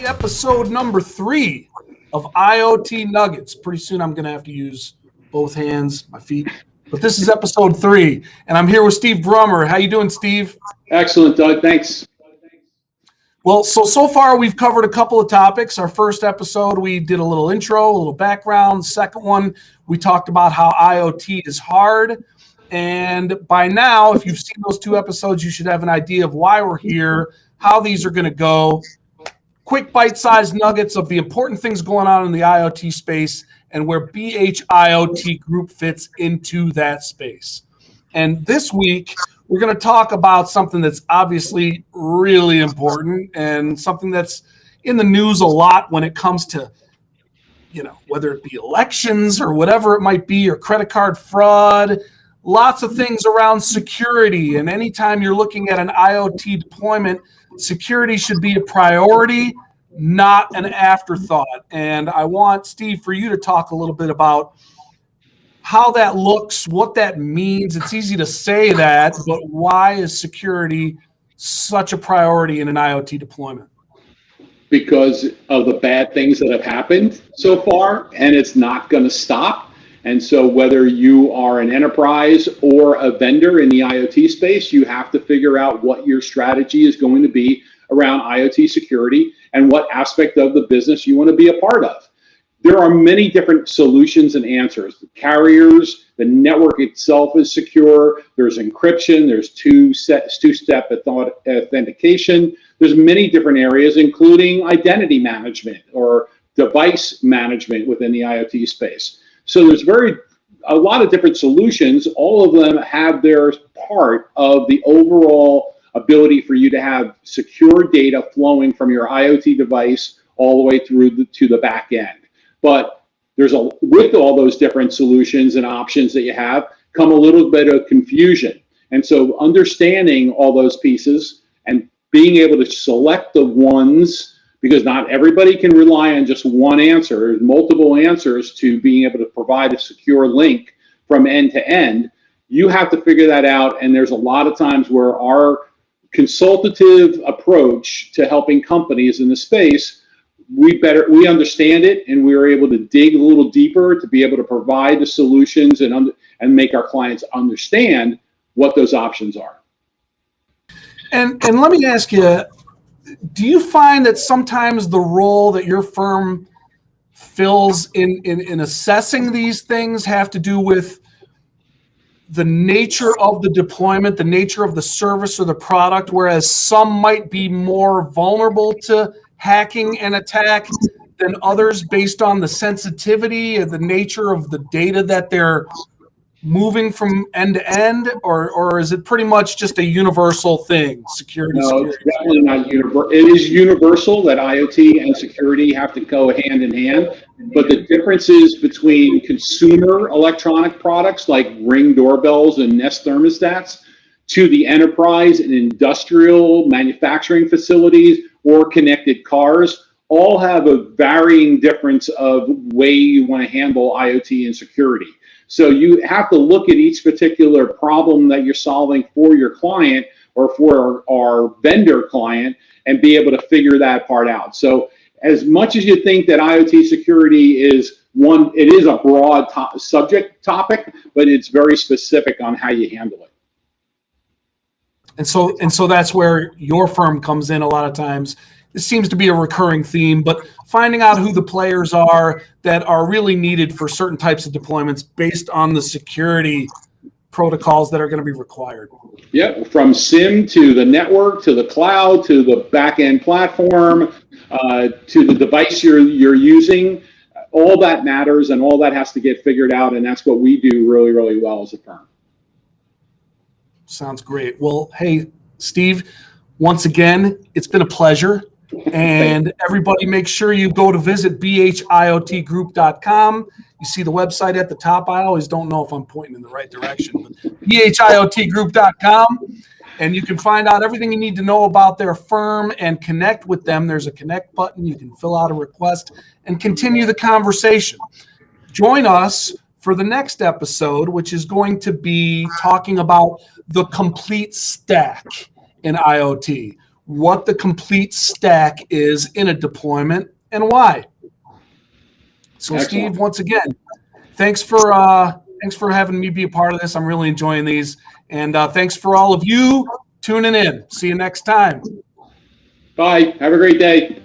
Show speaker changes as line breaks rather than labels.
Episode number 3 of IoT Nuggets. Pretty soon I'm going to have to use both hands, my feet. But this is episode 3, and I'm here with Steve Brumer. How you doing, Steve?
Excellent, Doug. Thanks.
Well, so far we've covered a couple of topics. Our first episode, we did a little intro, a little background. Second one, we talked about how IoT is hard. And by now, if you've seen those 2 episodes, you should have an idea of why we're here, how these are going to go. Quick bite-sized nuggets of the important things going on in the IoT space and where IoT Group fits into that space. And this week, we're going to talk about something that's obviously really important and something that's in the news a lot when it comes to, whether it be elections or whatever it might be, or credit card fraud, lots of things around security. And anytime you're looking at an IoT deployment, security should be a priority, not an afterthought. And I want, Steve, for you to talk a little bit about how that looks, what that means. It's easy to say that, but why is security such a priority in an IoT deployment?
Because of the bad things that have happened so far, and it's not going to stop. And so whether you are an enterprise or a vendor in the IoT space, you have to figure out what your strategy is going to be around IoT security and what aspect of the business you want to be a part of. There are many different solutions and answers. The carriers, the network itself is secure. There's encryption. There's two-step authentication. There's many different areas, including identity management or device management within the IoT space. So there's a lot of different solutions. All of them have their part of the overall ability for you to have secure data flowing from your IoT device all the way through to the back end. But with all those different solutions and options that you have come a little bit of confusion. And so understanding all those pieces and being able to select the ones, because not everybody can rely on just one answer. There's multiple answers to being able to provide a secure link from end to end. You have to figure that out, and there's a lot of times where our consultative approach to helping companies in the space, we understand it, and we are able to dig a little deeper to be able to provide the solutions and make our clients understand what those options are.
And let me ask you, do you find that sometimes the role that your firm fills in assessing these things have to do with the nature of the deployment, the nature of the service or the product, whereas some might be more vulnerable to hacking and attack than others based on the sensitivity and the nature of the data that they're moving from end to end, or is it pretty much just a universal thing, security?
No, it's definitely not universal. It is universal that IoT and security have to go hand in hand, but the differences between consumer electronic products like Ring doorbells and Nest thermostats to the enterprise and industrial manufacturing facilities or connected cars all have a varying difference of way you want to handle IoT and security. So you have to look at each particular problem that you're solving for your client or for our vendor client and be able to figure that part out. So as much as you think that IoT security is it is a broad subject topic, but it's very specific on how you handle it.
And so that's where your firm comes in a lot of times. This seems to be a recurring theme, but finding out who the players are that are really needed for certain types of deployments based on the security protocols that are going to be required.
Yeah, from SIM to the network, to the cloud, to the back-end platform, to the device you're using, all that matters and all that has to get figured out, and that's what we do really, really well as a firm.
Sounds great. Well, hey, Steve, once again, it's been a pleasure. And everybody make sure you go to visit bhiotgroup.com. You see the website at the top. I always don't know if I'm pointing in the right direction, but bhiotgroup.com. And you can find out everything you need to know about their firm and connect with them. There's a connect button. You can fill out a request and continue the conversation. Join us for the next episode, which is going to be talking about the complete stack in IoT, what the complete stack is in a deployment, and why. So,
Excellent.
Steve, once again, thanks for having me be a part of this. I'm really enjoying these, and thanks for all of you tuning in. See you next time.
Bye. Have a great day.